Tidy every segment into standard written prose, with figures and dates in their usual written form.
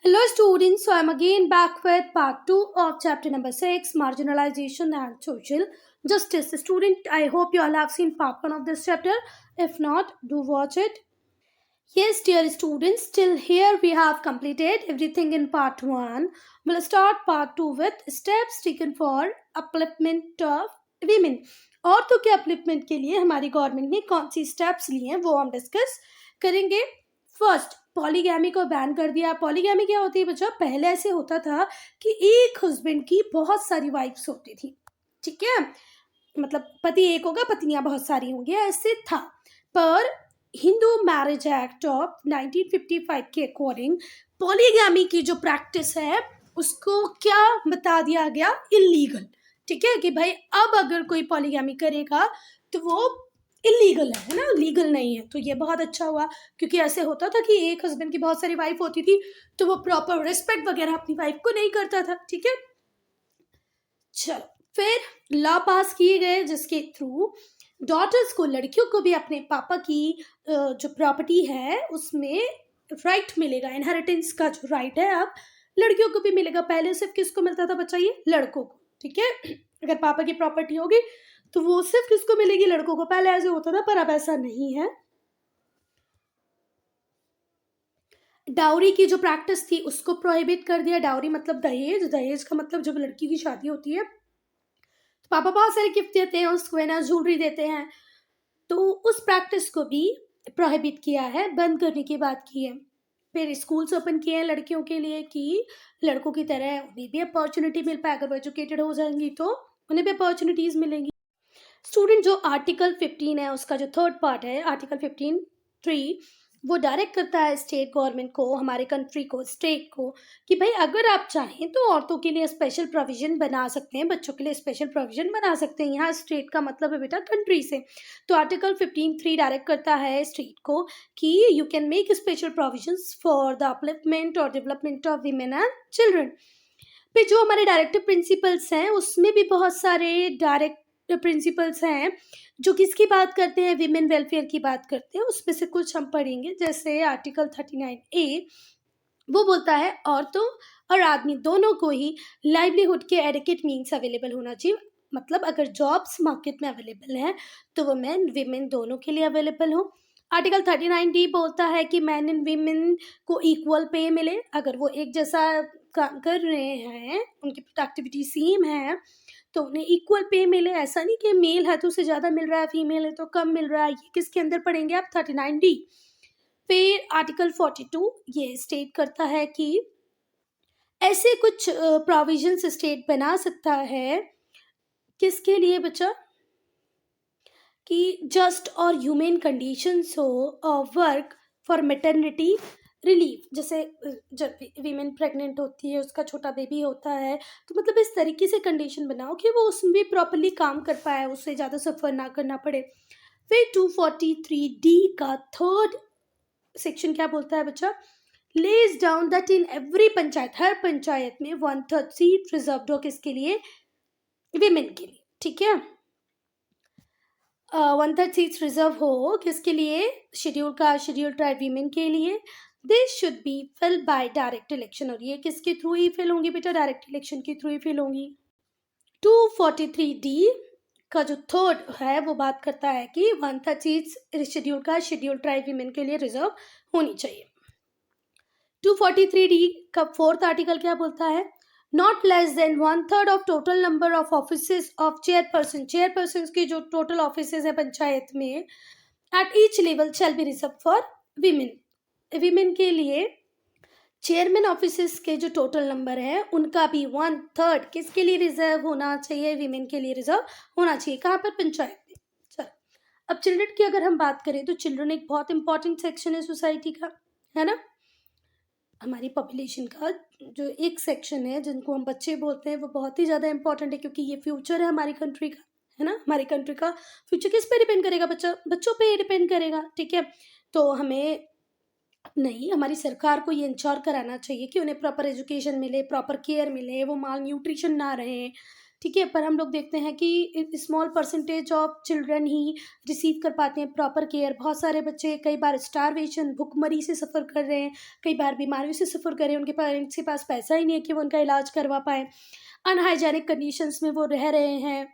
Hello students, so I'm again back with part 2 of chapter number 6, Marginalization and Social Justice. Student, I hope you all have seen part 1 of this chapter. If not, do watch it. Yes, dear students, till here we have completed everything in part 1. We'll start part 2 with steps taken for upliftment of women. औरतों के upliftment के लिए हमारी government ने कौन सी steps लिए हैं वो हम डिस्कस करेंगे. फर्स्ट, पॉलीगैमी को बैन कर दिया. पॉलीगैमी क्या होती है बच्चा? पहले ऐसे होता था कि एक हस्बैंड की बहुत सारी वाइफ्स होती थी. ठीक है, मतलब पति एक होगा, पत्नियां बहुत सारी होंगी, ऐसे था. पर हिंदू मैरिज एक्ट ऑफ 1955 के अकॉर्डिंग पॉलीगैमी की जो प्रैक्टिस है उसको क्या बता दिया गया? इलीगल. ठीक है कि भाई अब अगर कोई पॉलीगैमी करेगा तो वो इलीगल है ना, लीगल नहीं है. तो ये बहुत अच्छा हुआ, क्योंकि ऐसे होता था कि एक हस्बैंड की बहुत सारी वाइफ होती थी तो वो प्रॉपर रिस्पेक्ट वगैरह अपनी वाइफ को नहीं करता था. ठीक है, चलो फिर लॉ पास किए गए जिसके थ्रू डॉटर्स को, लड़कियों को भी अपने पापा की जो प्रॉपर्टी है उसमें राइट मिलेगा. इनहेरिटेंस का जो राइट है अब लड़कियों को भी मिलेगा. पहले सिर्फ किसको मिलता था बच्चा? ये लड़कों को. ठीक है, अगर पापा की प्रॉपर्टी होगी तो वो सिर्फ किसको मिलेगी? लड़कों को. पहले ऐसे होता था पर अब ऐसा नहीं है. डाउरी की जो प्रैक्टिस थी उसको प्रोहिबिट कर दिया. डाउरी मतलब दहेज. दहेज का मतलब जब लड़की की शादी होती है तो पापा बहुत सारे गिफ्ट देते हैं उसको, है ना, ज्वेलरी देते हैं. तो उस प्रैक्टिस को भी प्रोहिबिट किया है, बंद करने की बात की है. फिर स्कूल्स ओपन किए हैं लड़कियों के लिए कि लड़कों की तरह उन्हें भी अपॉर्चुनिटी मिल पाए. अगर वो एजुकेटेड हो जाएंगी तो उन्हें भी अपॉर्चुनिटीज मिलेंगी. स्टूडेंट, जो आर्टिकल 15 है उसका जो थर्ड पार्ट है, आर्टिकल 15(3), वो डायरेक्ट करता है स्टेट गवर्नमेंट को, हमारे कंट्री को, स्टेट को, कि भाई अगर आप चाहें तो औरतों के लिए स्पेशल प्रोविजन बना सकते हैं, बच्चों के लिए स्पेशल प्रोविजन बना सकते हैं. यहाँ स्टेट का मतलब है बेटा कंट्री से. तो आर्टिकल 15(3) डायरेक्ट करता है स्टेट को कि you can make special provisions for the upliftment और development of women and children. फिर जो हमारे डायरेक्टिव प्रिंसिपल्स हैं उसमें भी बहुत सारे डायरेक्ट प्रिंसिपल्स हैं जो किसकी बात करते हैं? विमेन वेलफेयर की बात करते हैं. उसमें से कुछ हम पढ़ेंगे. जैसे आर्टिकल 39A, वो बोलता है औरतों और आदमी दोनों को ही लाइवलीहुड के एडिक्वेट मीन्स अवेलेबल होना चाहिए. मतलब अगर जॉब्स मार्केट में अवेलेबल हैं तो वो मैन विमेन दोनों के लिए अवेलेबल हो. आर्टिकल 39D बोलता है कि मैन एंड विमेन को इक्वल पे मिले. अगर वो एक जैसा काम कर रहे हैं, उनकी प्रोडक्टिविटी सेम है, तो उन्हें इक्वल पे मिले. ऐसा नहीं कि मेल है तो उसे ज़्यादा मिल रहा है, फीमेल है तो कम मिल रहा है. ये किसके अंदर पढ़ेंगे आप? 39D. फिर आर्टिकल 42 ये स्टेट करता है कि ऐसे कुछ प्रोविजंस स्टेट बना सकता है. किसके लिए बच्चा? कि जस्ट और ह्यूमन कंडीशंस हो of work for maternity relief. जैसे जब वीमेन प्रेग्नेंट होती है, उसका छोटा बेबी होता है, तो मतलब इस तरीके से कंडीशन बनाओ कि वो उसमें भी प्रॉपरली काम कर पाए, उससे ज़्यादा सफ़र ना करना पड़े. फिर 243D का थर्ड सेक्शन क्या बोलता है बच्चा? Lays down that in every panchayat, हर पंचायत में 1/3 सीट रिजर्व हो. किसके लिए? विमेन के लिए. ठीक है, 1/3 सीट्स रिजर्व हो किसके लिए? शेड्यूल ट्राइब वीमेन के लिए. This should be fill by direct election. और ये किसके थ्रू ही फिल होंगी बेटा? डायरेक्ट इलेक्शन के थ्रू ही फिल होंगी. 243D का जो थर्ड है वो बात करता है कि 1/3 सीट्स शेड्यूल ट्राइब वीमेन के लिए रिजर्व होनी चाहिए. 243D का फोर्थ आर्टिकल क्या बोलता है? Not less than 1/3 of total number of offices of chairperson. Chairperson की जो टोटल ऑफिसेज है पंचायत में at each level shall be reserve for women. Women के लिए चेयरमैन ऑफिसेज के जो टोटल नंबर है उनका भी 1/3 किसके लिए रिजर्व होना चाहिए? विमेन के लिए रिजर्व होना चाहिए. कहाँ पर? पंचायत में. चलो, अब चिल्ड्रन की अगर हम बात करें तो चिल्ड्रन एक बहुत इंपॉर्टेंट सेक्शन है सोसाइटी का, है ना. हमारी पॉपुलेशन का जो एक सेक्शन है जिनको हम बच्चे बोलते हैं वो बहुत ही ज़्यादा इंपॉर्टेंट है, क्योंकि ये फ्यूचर है हमारी कंट्री का, है ना. हमारी कंट्री का फ्यूचर किस पे डिपेंड करेगा? बच्चों पे डिपेंड करेगा. ठीक है, तो हमें नहीं, हमारी सरकार को ये इंश्योर कराना चाहिए कि उन्हें प्रॉपर एजुकेशन मिले, प्रॉपर केयर मिले, वो माल न्यूट्रिशन ना रहे, ठीक है, पर हम लोग देखते हैं कि small percentage of children he receive कर पाते हैं प्रॉपर केयर। बहुत सारे बच्चे कई बार स्टारवेशन, भुखमरी से सफ़र कर रहे हैं, कई बार बीमारियों से सफ़र कर रहे हैं, उनके पेरेंट्स के पास पैसा ही नहीं है कि वो उनका इलाज करवा पाएँ। अनहाइजीनिक कंडीशंस में वो रह रहे हैं,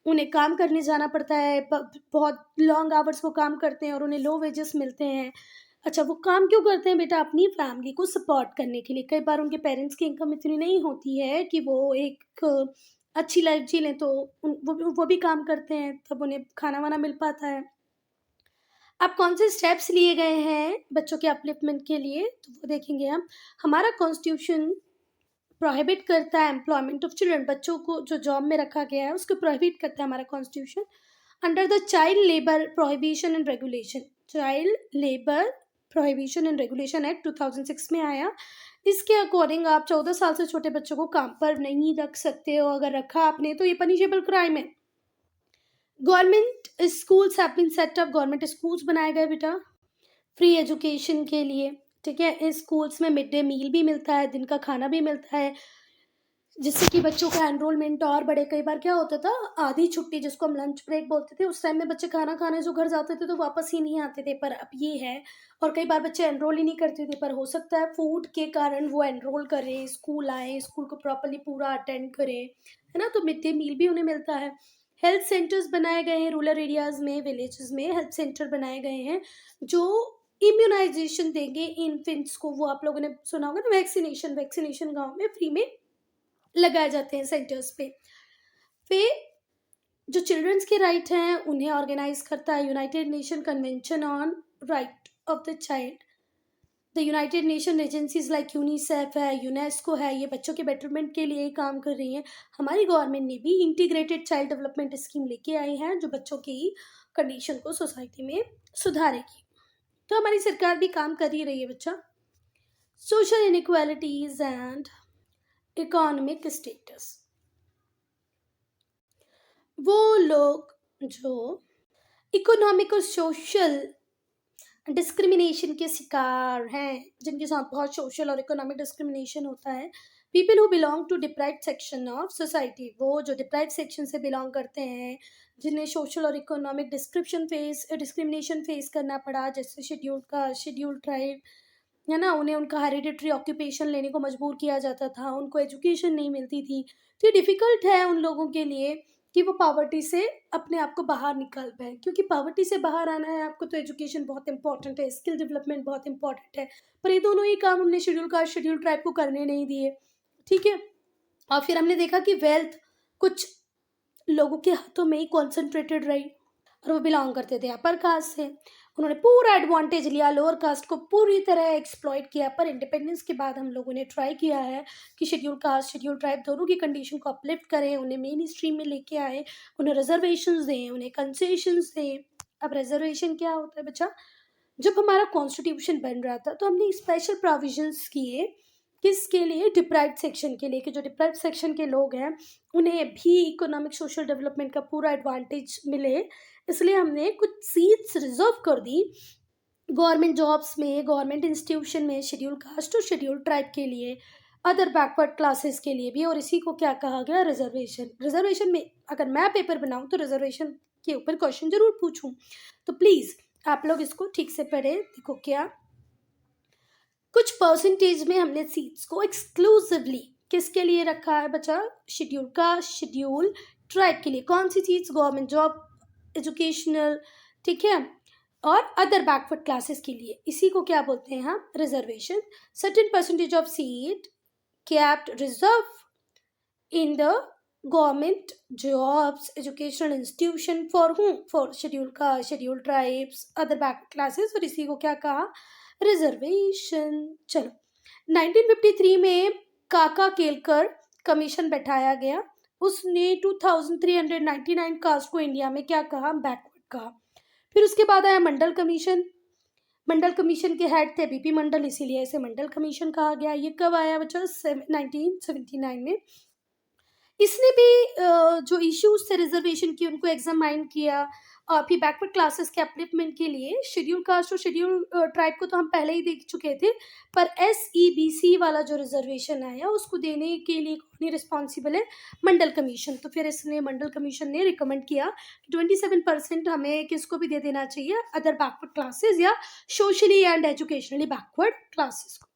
उन्हें काम करने जाना पड़ता है, बहुत लॉन्ग आवर्स वो काम करते हैं और उन्हें लो वेजेस मिलते हैं। अच्छा, वो काम क्यों करते हैं बेटा? अपनी फैमिली को सपोर्ट करने के लिए। कई बार उनके पेरेंट्स की इनकम इतनी नहीं होती है कि वो एक अच्छी लाइफ जी लें, तो वो भी काम करते हैं, तब उन्हें खाना वाना मिल पाता है। अब कौन से स्टेप्स लिए गए हैं बच्चों के अपलिफ्टमेंट के लिए, तो वो देखेंगे हम। हमारा कॉन्स्टिट्यूशन प्रोहिबिट करता है एम्प्लॉयमेंट ऑफ चिल्ड्रन, बच्चों को जो जॉब में रखा गया है उसको प्रोहिबिट करता है हमारा constitution. Under the child labour prohibition and regulation, child labour prohibition and regulation act 2006 में आया। इसके अकॉर्डिंग आप 14 साल से छोटे बच्चों को काम पर नहीं रख सकते हो, अगर रखा आपने तो ये पनिशेबल क्राइम है। Government schools have been set up, government schools बनाए गए बेटा फ्री एजुकेशन के लिए। ठीक है, इस स्कूल्स में मिड डे मील भी मिलता है, दिन का खाना भी मिलता है, जिससे कि बच्चों का एनरोलमेंट और बढ़े। कई बार क्या होता था, आधी छुट्टी जिसको हम लंच ब्रेक बोलते थे, उस टाइम में बच्चे खाना खाने जो घर जाते थे तो वापस ही नहीं आते थे, पर अब ये है। और कई बार बच्चे एनरोल ही नहीं करते थे, पर हो सकता है फूड के कारण वो एनरोल करें, स्कूल आए, स्कूल को प्रॉपरली पूरा अटेंड करें, है ना, तो मिड डे मील भी उन्हें मिलता है। हेल्थ सेंटर्स बनाए गए हैं रूरल एरियाज़ में, विलेजेस में हेल्थ सेंटर बनाए गए हैं जो इम्यूनाइजेशन देंगे इन्फेंट्स को। वो आप लोगों ने सुना होगा ना, वैक्सीनेशन गाँव में फ्री में लगाए जाते हैं सेंटर्स पे। फिर जो चिल्ड्रंस के राइट हैं उन्हें ऑर्गेनाइज करता है United nation convention on right of the child. The United nation agencies like UNICEF है, यूनेस्को है, ये बच्चों के बेटरमेंट के लिए काम कर रही हैं। हमारी गवर्नमेंट ने भी इंटीग्रेटेड चाइल्ड डेवलपमेंट स्कीम लेके आई है जो बच्चों की कंडीशन को सोसाइटी में सुधारेगी। तो हमारी सरकार भी काम कर ही रही है बच्चा। Social inequalities and economic status, वो लोग जो इकोनॉमिक और सोशल डिस्क्रिमिनेशन के शिकार हैं, जिनके साथ बहुत सोशल और इकोनॉमिक डिस्क्रिमिनेशन होता है, people who belong to deprived section of society, वो जो डिप्राइव्ड सेक्शन से बिलोंग करते हैं, जिन्हें सोशल और इकोनॉमिक डिस्क्रिमिनेशन फेस करना पड़ा, जैसे शेड्यूल ट्राइब, है ना, उन्हें उनका हेरिडिटरी ऑक्यूपेशन लेने को मजबूर किया जाता था, उनको एजुकेशन नहीं मिलती थी। तो ये डिफ़िकल्ट है उन लोगों के लिए कि वो पॉवर्टी से अपने आप को बाहर निकाल पाएँ, क्योंकि पॉवर्टी से बाहर आना है आपको तो एजुकेशन बहुत इंपॉर्टेंट है, स्किल डेवलपमेंट बहुत इंपॉर्टेंट है, पर ये दोनों ही काम हमने शेड्यूल कास्ट शेड्यूल ट्राइब को करने नहीं दिए। ठीक है, और फिर हमने देखा कि वेल्थ कुछ लोगों के हाथों में ही कॉन्सेंट्रेटेड रही और वो बिलोंग करते थे अपर कास्ट से, उन्होंने पूरा एडवांटेज लिया, लोअर कास्ट को पूरी तरह एक्सप्लॉइट किया। पर इंडिपेंडेंस के बाद हम लोगों ने ट्राई किया है कि शेड्यूल कास्ट शेड्यूल ट्राइब दोनों की कंडीशन को अपलिफ्ट करें, उन्हें मेन स्ट्रीम में लेके आए, उन्हें रिजर्वेशंस दें, उन्हें कंसेशंस दें। अब रिजर्वेशन क्या होता है बच्चा? जब हमारा कॉन्स्टिट्यूशन बन रहा था तो हमने स्पेशल प्रोविजंस किए, किसके लिए? डिप्राइव्ड सेक्शन के लिए, कि जो डिप्राइव्ड सेक्शन के लोग हैं उन्हें भी इकोनॉमिक सोशल डेवलपमेंट का पूरा एडवांटेज मिले। इसलिए हमने कुछ सीट्स रिजर्व कर दी गवर्नमेंट जॉब्स में, गवर्नमेंट इंस्टीट्यूशन में, शेड्यूल कास्ट और शेड्यूल ट्राइब के लिए, अदर बैकवर्ड क्लासेस के लिए भी। और इसी को क्या कहा गया? रिजर्वेशन। रिजर्वेशन में अगर मैं पेपर बनाऊं तो रिजर्वेशन के ऊपर क्वेश्चन जरूर पूछूं, तो प्लीज़ आप लोग इसको ठीक से पढ़ें। देखो क्या कुछ परसेंटेज में हमने सीट्स को एक्सक्लूसिवली किसके लिए रखा है बच्चा? शेड्यूल कास्ट शेड्यूल ट्राइब के लिए। कौन सी चीज़? गवर्नमेंट जॉब, एजुकेशनल, ठीक है, और अदर बैकवर्ड क्लासेस के लिए। इसी को क्या बोलते हैं हम? Reservation. Certain percentage of seat capped reserve in the government jobs educational institution for whom? For schedule caste schedule tribes other backward classes. और इसी को क्या कहा? रिजर्वेशन। चलो 1953 में काका केलकर कमीशन बैठाया गया, उसने 2399 कास्ट को इंडिया में क्या कहा? बैकवर्ड कहा। फिर उसके बाद आया मंडल कमीशन। मंडल कमीशन के हेड थे बीपी मंडल, इसीलिए इसे मंडल कमीशन कहा गया। ये कब आया बच्चा? 1979 में। इसने भी जो इश्यूज थे रिजर्वेशन की उनको एग्जामाइन किया फिर बैकवर्ड क्लासेस के अपलिफ्टमेंट के लिए शेड्यूल कास्ट और शेड्यूल ट्राइब को तो हम पहले ही देख चुके थे, पर SEBC वाला जो रिजर्वेशन आया उसको देने के लिए कौन ही रिस्पॉन्सिबल है? मंडल कमीशन। तो फिर इसने मंडल कमीशन ने रिकमेंड किया कि 27% हमें किसको भी दे देना चाहिए, अदर बैकवर्ड क्लासेस या socially and educationally backward classes को।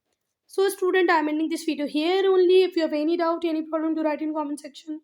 So student, I'm ending this video here only. If you have any doubt, any problem, do write in comment section.